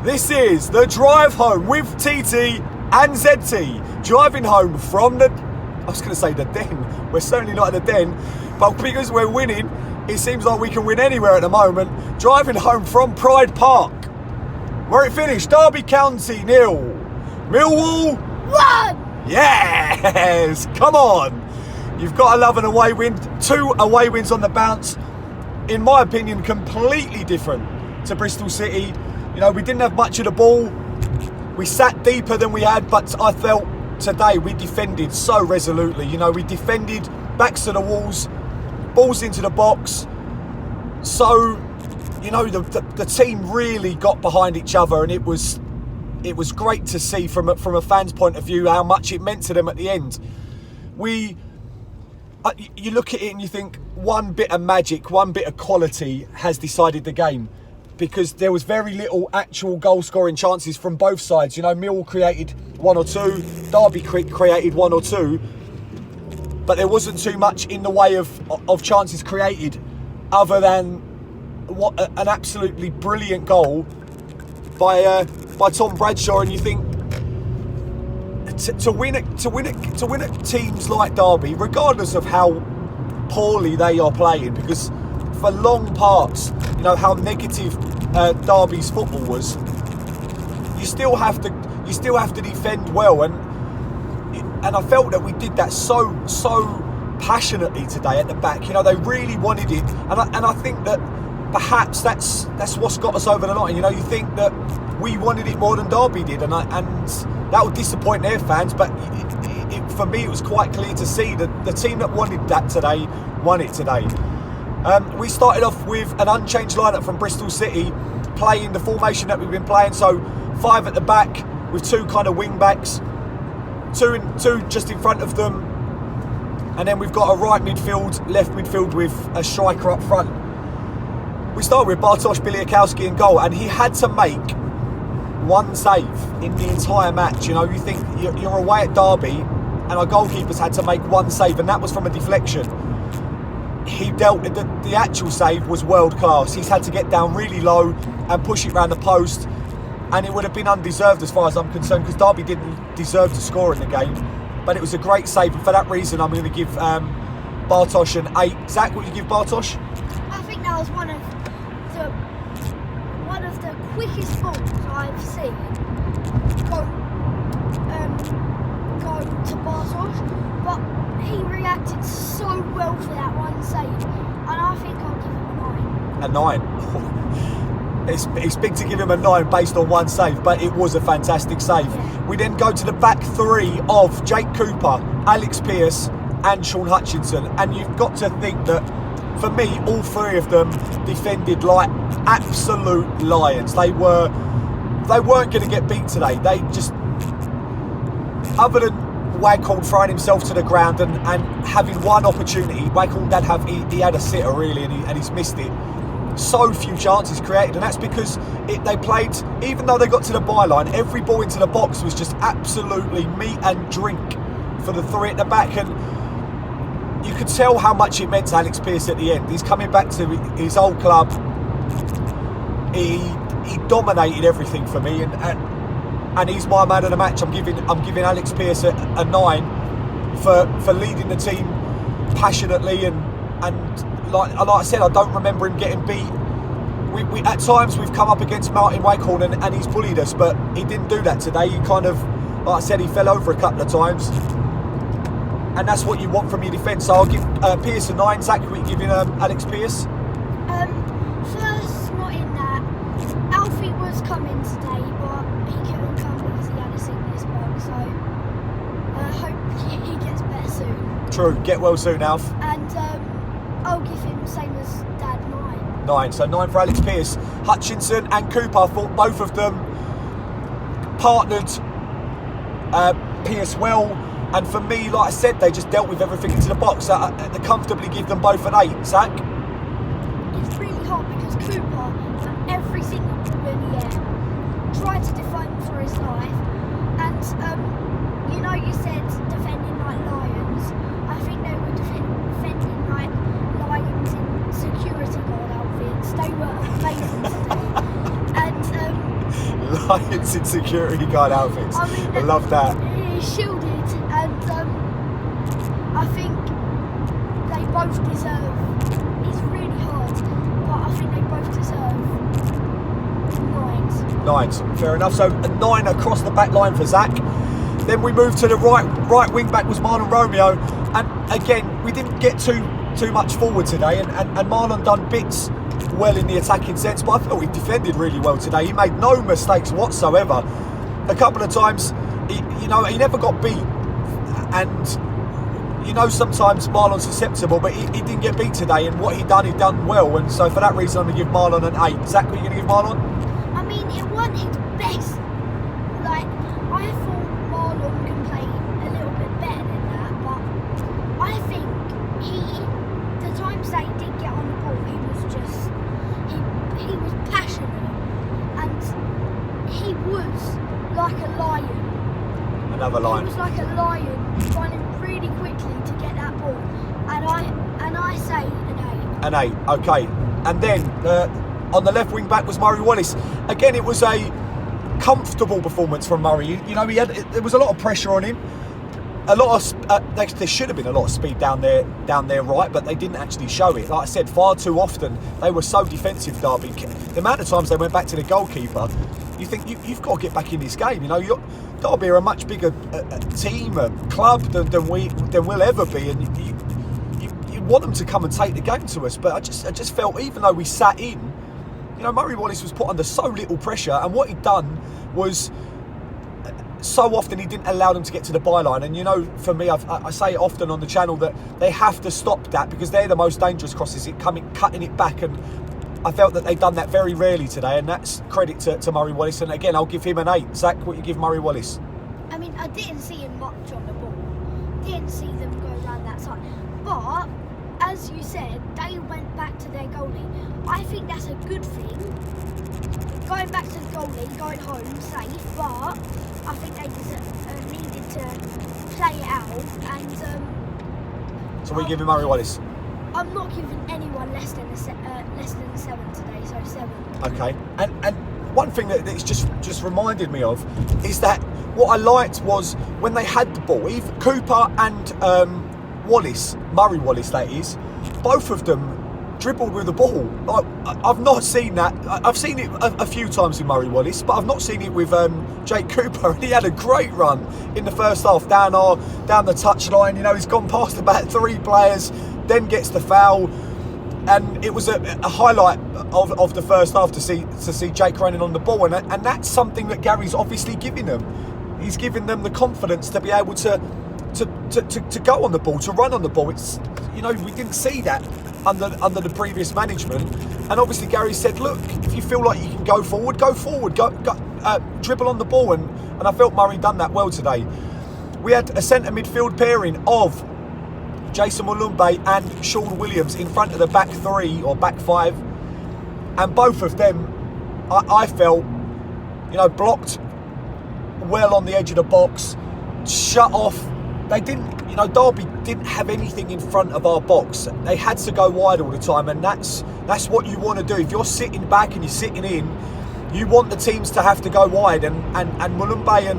This is the drive home with TT and ZT. Driving home from I was going to say the den. We're certainly not at the den. But because we're winning, it seems like we can win anywhere at the moment. Driving home from Pride Park, where it finished Derby County 0, Millwall 1. Yes, come on. You've got to love an away win. 2 away wins on the bounce. In my opinion, completely different to Bristol City. You know, we didn't have much of the ball. We sat deeper than we had, but I felt today we defended so resolutely. You know, we defended backs to the walls, balls into the box. So, you know, the team really got behind each other, and it was great to see from a fan's point of view how much it meant to them at the end. You look at it and you think one bit of magic, one bit of quality has decided the game, because there was very little actual goal scoring chances from both sides. You know, Millwall created 1 or 2, Derby created 1 or 2, but there wasn't too much in the way of chances created other than what an absolutely brilliant goal by Tom Bradshaw. And you think to win at teams like Derby, regardless of how poorly they are playing, because for long parts, you know how negative Derby's football was, you still have to defend well, and I felt that we did that so passionately today at the back. You know, they really wanted it, and I think that perhaps that's what's got us over the line. You know, you think that we wanted it more than Derby did, and that would disappoint their fans, but for me it was quite clear to see that the team that wanted that today won it today. We started off with an unchanged lineup from Bristol City, playing the formation that we've been playing. So 5 at the back with 2 kind of wing backs, two just in front of them, and then we've got a right midfield, left midfield with a striker up front. We started with Bartosz Biliakowski in goal, and he had to make 1 save in the entire match. You know, you think you're away at Derby, and our goalkeepers had to make 1 save, and that was from a deflection. He dealt with the actual save was world class. He's had to get down really low and push it round the post, and it would have been undeserved as far as I'm concerned, because Derby didn't deserve to score in the game. But it was a great save, and for that reason I'm going to give Bartosz an 8. Zach, what do you give Bartosz? I think that was one of the quickest balls I've seen go to Bartosz, but he reacted so well for that 1 save, and I think I'll give him a 9. A 9? It's big to give him a 9 based on 1 save, but it was a fantastic save. Yeah. We then go to the back 3 of Jake Cooper, Alex Pearce and Sean Hutchinson, and you've got to think that for me all 3 of them defended like absolute lions. They weren't going to get beat today. They just, other than Waghorn throwing himself to the ground and having 1 opportunity, Waghorn he had a sitter really, and he's missed it. So few chances created, and that's because they played, even though they got to the byline, every ball into the box was just absolutely meat and drink for the 3 at the back, and you could tell how much it meant to Alex Pearce at the end. He's coming back to his old club. He dominated everything for me, and he's my man of the match. I'm giving Alex Pearce a 9 for leading the team passionately, and like I said, I don't remember him getting beat. We at times we've come up against Martin Waghorn and he's bullied us, but he didn't do that today. He kind of, like I said, he fell over a couple of times, and that's what you want from your defence. So I'll give Pearce a 9. Zach, what are you giving Alex Pearce? First, not in that. Alfie was coming today, but he couldn't come because he had a sickness bug, so I hope he gets better soon. True, get well soon, Alf. And I'll give him same as Dad, 9. 9, so 9 for Alex Pearce. Hutchinson and Cooper, I thought both of them partnered Pearce well, and for me, like I said, they just dealt with everything into the box. I comfortably give them both an 8. Zach? It's really hard because Cooper done every single ball in the air, tried to defend for his life, and you know, you said defending like lions. I think they were defending like lions in security guard outfits. They were amazing today. And Lions in security guard outfits. I mean, I love that. He's shielded, and I think they both deserve. It's really hard, but I think they both deserve 9s. 9s, fair enough. So a 9 across the back line for Zach. Then we moved to the right wing back was Marlon Romeo, and again we didn't get too much forward today, and Marlon done bits well in the attacking sense, but I thought he defended really well today. He made no mistakes whatsoever. A couple of times, he never got beat, and sometimes Marlon's susceptible, but he didn't get beat today, and what he done well, and so for that reason I'm going to give Marlon an 8. Zach, what are you going to give Marlon? I mean, it wasn't his best. Like, I thought Marlon can play a little bit better than that, but I think the times that he did get on the ball, he was passionate, and he was like a lion. Another lion. He was like a lion running really quickly to get that ball, and I say an 8. An 8, okay. And then on the left wing back was Murray Wallace. Again, it was a comfortable performance from Murray. There was a lot of pressure on him. A lot of there should have been a lot of speed down there right, but they didn't actually show it. Like I said, far too often they were so defensive. Derby, the amount of times they went back to the goalkeeper, you think you've got to get back in this game. Derby are a much bigger team, a club than we'll ever be, and you want them to come and take the game to us. But I just felt, even though we sat in, Murray Wallace was put under so little pressure, and what he'd done was, so often he didn't allow them to get to the byline. And for me, I say it often on the channel that they have to stop that, because they're the most dangerous crosses, cutting it back, and I felt that they've done that very rarely today, and that's credit to Murray Wallace. And again, I'll give him an 8. Zach, what you give Murray Wallace? I mean, I didn't see him much on the ball. Didn't see them go around that side. But, as you said, they went back to their goalie. I think that's a good thing. Going back to the goalie, going home safe, but I think they needed to play it out. And so we give him Murray Wallace. I'm not giving anyone less than a 7 today, so 7. Okay, and one thing that it's just reminded me of is that what I liked was when they had the ball, even Cooper and Wallace, Murray Wallace that is, both of them dribbled with the ball. Like, I've not seen that. I've seen it a few times with Murray Wallace, but I've not seen it with Jake Cooper. And he had a great run in the first half down the touchline. He's gone past about 3 players, then gets the foul, and it was a highlight of the first half to see Jake running on the ball, and that's something that Gary's obviously giving them. He's giving them the confidence to be able to go on the ball, to run on the ball. It's we didn't see that under the previous management, and obviously Gary said, look, if you feel like you can go forward, go dribble on the ball, and I felt Murray done that well today. We had a centre midfield pairing of Jason Mulumbe and Sean Williams in front of the back 3 or back 5, and both of them I felt blocked well on the edge of the box, shut off. They didn't, Derby didn't have anything in front of our box. They had to go wide all the time, and that's what you want to do. If you're sitting back and you're sitting in, you want the teams to have to go wide, and Mulumbe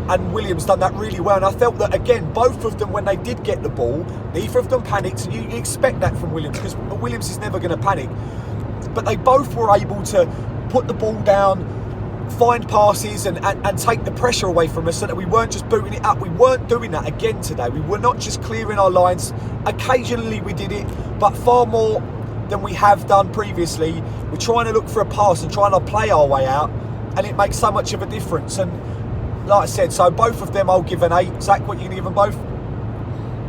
and Williams done that really well. And I felt that, again, both of them, when they did get the ball, neither of them panicked, and you expect that from Williams, because Williams is never going to panic. But they both were able to put the ball down, find passes and take the pressure away from us, so that we weren't just booting it up. We weren't doing that again today. We were not just clearing our lines. Occasionally we did it, but far more than we have done previously. We're trying to look for a pass and trying to play our way out, and it makes so much of a difference. And like I said, so both of them I'll give an 8. Zach, what are you going to give them both?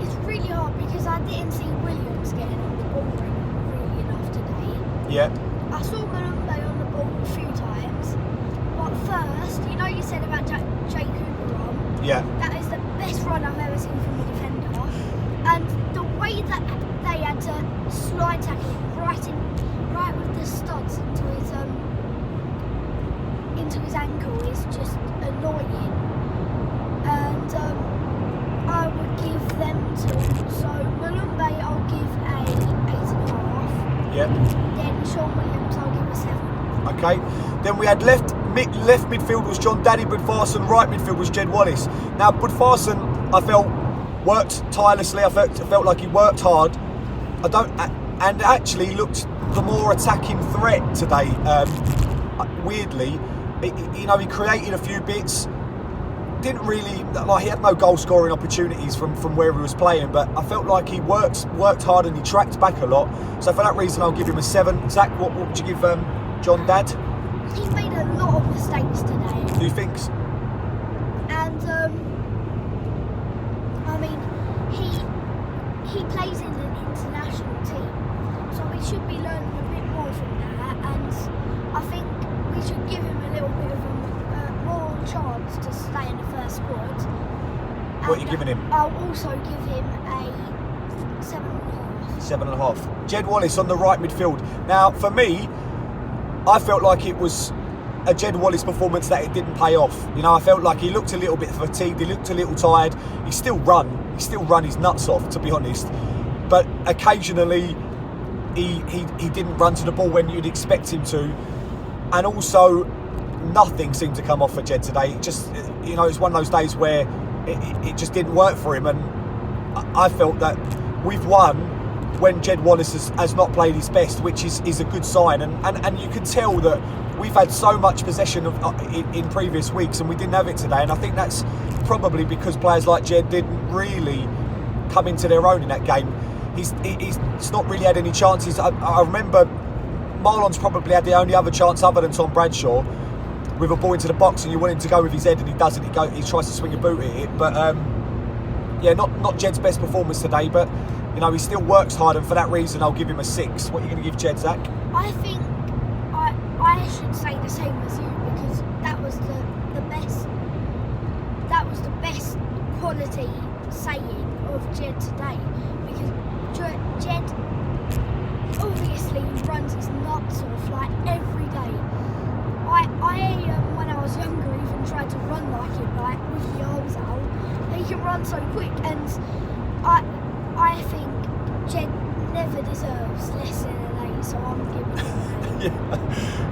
It's really hard because I didn't see Williams getting on the ball really enough today. Yeah. I saw Mulumbe on the ball a few times, but first, you said about Jake Cooper run. Yeah. That is the best run I've ever seen from a defender, and the way that they had to slide tackle him right with the studs into his ankle is just annoying, and I would give them 2. So Mulumbe I'll give a 8.5. Yeah. Then Sean Williams I'll give a 7. Okay. Then we had left Left midfield was John Daddy Budfarson, right midfield was Jed Wallace. Now Budfarson, I felt, worked tirelessly. I felt like he worked hard. And actually looked the more attacking threat today. Weirdly, he created a few bits. Didn't really, like, he had no goal scoring opportunities from where he was playing, but I felt like he worked hard and he tracked back a lot. So for that reason, I'll give him a 7. Zach, what would you give John Dad? He made a lot of mistakes today. Do you think? And I mean, he plays in an international team, so we should be learning a bit more from that. And I think we should give him a little bit of a more chance to stay in the first squad. What are you giving him? I'll also give him a 7.5. 7.5. Jed Wallace on the right midfield. Now, for me, I felt like it was a Jed Wallace performance that it didn't pay off. I felt like he looked a little bit fatigued, he looked a little tired. He still run his nuts off, to be honest. But occasionally he didn't run to the ball when you'd expect him to. And also, nothing seemed to come off for Jed today. It just, it's one of those days where it just didn't work for him. And I felt that we've won when Jed Wallace has not played his best, which is a good sign. And you can tell that we've had so much possession in previous weeks and we didn't have it today. And I think that's probably because players like Jed didn't really come into their own in that game. He's not really had any chances. I remember Marlon's probably had the only other chance other than Tom Bradshaw with a ball into the box, and you want him to go with his head and he doesn't. He tries to swing a boot at it. But not Jed's best performance today, but he still works hard, and for that reason I'll give him a 6. What are you going to give Jed, Zach? I think I should say the same as you, because that was the best quality saying of Jed today, because Jed obviously runs his nuts off like every day. I when I was younger even tried to run like him, like with the arms out. He can run so quick, and I think Jed never deserves less than an 8, so I'm giving him an 8.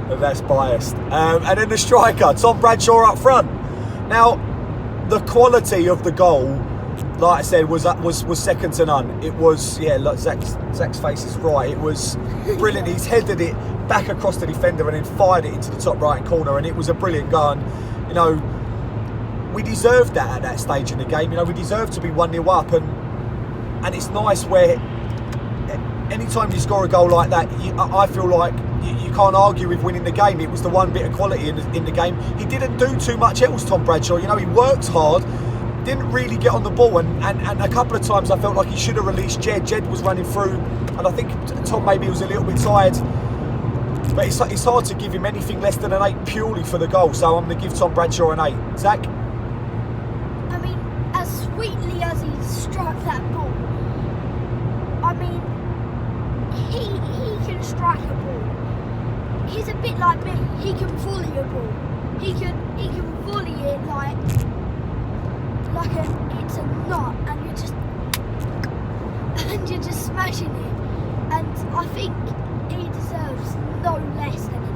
Yeah, that's biased. And then the striker, Tom Bradshaw up front. Now, the quality of the goal, like I said, was second to none. It was, look, Zach's face is right. It was brilliant. He's headed it back across the defender and then fired it into the top right corner, and it was a brilliant goal. We deserved that at that stage in the game. We deserved to be 1-0 up, and it's nice where anytime you score a goal like that, I feel like you can't argue with winning the game. It was the one bit of quality in the game. He didn't do too much else, Tom Bradshaw. He worked hard, didn't really get on the ball, and a couple of times I felt like he should have released Jed. Jed was running through, and I think Tom maybe was a little bit tired. But it's hard to give him anything less than an 8 purely for the goal. So I'm going to give Tom Bradshaw an 8. Zach? I mean, as sweetly as he struck that ball, I mean, he can strike a ball. He's a bit like me. He can volley a ball. He can volley it like it's a nut, and you're just smashing it. And I think he deserves no less than a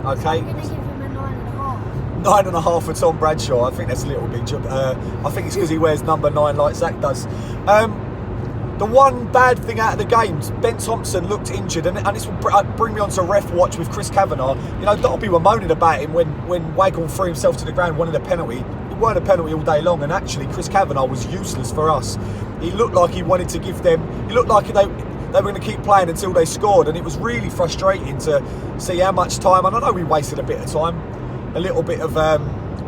9. Okay. So I'm going to give him a 9.5. 9.5 for Tom Bradshaw. I think that's a little bit. I think it's because he wears number 9 like Zach does. The one bad thing out of the games, Ben Thompson looked injured, and this will bring me on to ref watch with Chris Kavanagh. Derby were moaning about him when Waghorn threw himself to the ground, wanted a penalty. It weren't a penalty all day long, and actually Chris Kavanagh was useless for us. He looked like he wanted to give them. He looked like they were going to keep playing until they scored, and it was really frustrating to see how much time. And I know we wasted a bit of time, a little bit of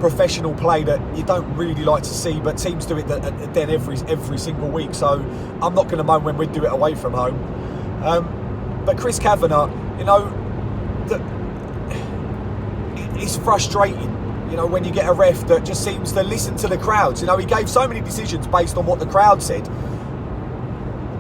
professional play that you don't really like to see, but teams do it then every single week. So I'm not going to moan when we do it away from home. But Chris Kavanagh, it's frustrating. When you get a ref that just seems to listen to the crowds. He gave so many decisions based on what the crowd said.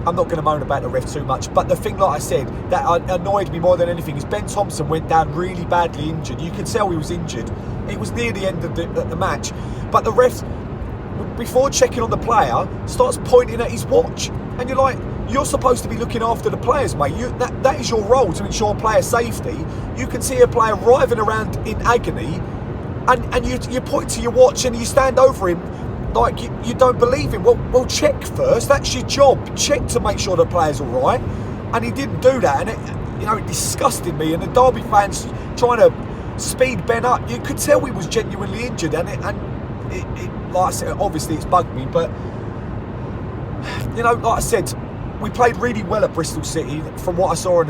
I'm not going to moan about the ref too much, but the thing, like I said, that annoyed me more than anything is Ben Thompson went down really badly injured. You could tell he was injured. It was near the end of the match, but the ref, before checking on the player, starts pointing at his watch, and you're like, you're supposed to be looking after the players, mate. That is your role, to ensure player safety. You can see a player writhing around in agony, and you point to your watch and you stand over him like you don't believe him. Well, check first. That's your job. Check to make sure the player's all right. And he didn't do that, and it disgusted me. And the Derby fans trying to speed Ben up. You could tell he was genuinely injured, and it like I said, obviously it's bugged me, but like I said, we played really well at Bristol City. From what I saw on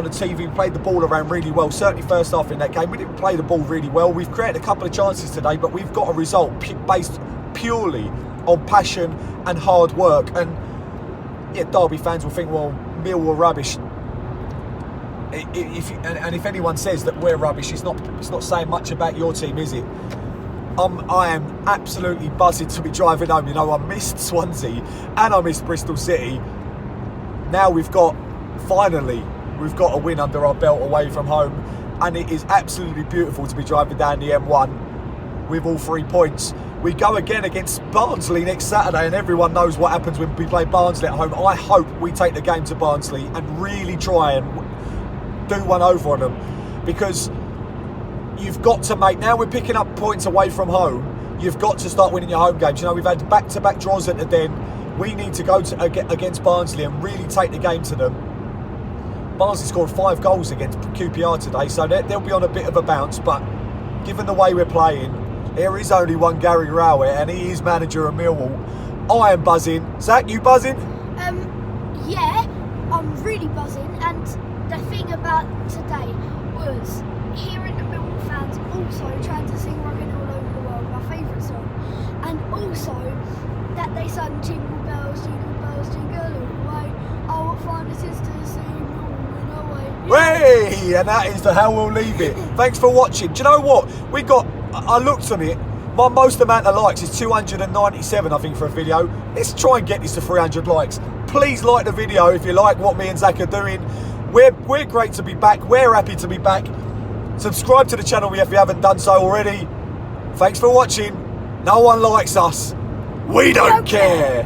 the TV, we played the ball around really well. Certainly first half in that game, we didn't play the ball really well. We've created a couple of chances today, but we've got a result based purely on passion and hard work. And yeah, Derby fans will think, well, Millwall rubbish. If anyone says that we're rubbish, it's not saying much about your team, is it? I am absolutely buzzing to be driving home. I missed Swansea and I missed Bristol City. Now we've got a win under our belt away from home, and it is absolutely beautiful to be driving down the M1 with all 3 points. We go again against Barnsley next Saturday, and everyone knows what happens when we play Barnsley at home. I hope we take the game to Barnsley and really try and do one over on them, because you've got to now we're picking up points away from home. You've got to start winning your home games. We've had back-to-back draws at the Den. We need to go against Barnsley and really take the game to them. Barnsley scored 5 goals against QPR today, so they'll be on a bit of a bounce. But given the way we're playing, there is only one Gary Rowett, and he is manager of Millwall. I am buzzing. Zach, you buzzing? Yeah, I'm really buzzing. And the thing about today was hearing the Millwall fans also trying to sing Rockin' All Over the World, my favourite song, and also that they sung Jingle Bells, Jingle All the Way. Oh, what fun it is to sing Millwall in a way. Hey, and that is how we'll leave it. Thanks for watching. Do you know what? I looked on it. My most amount of likes is 297, I think, for a video. Let's try and get this to 300 likes. Please like the video if you like what me and Zach are doing. We're great to be back. We're happy to be back. Subscribe to the channel if you haven't done so already. Thanks for watching. No one likes us. We don't care.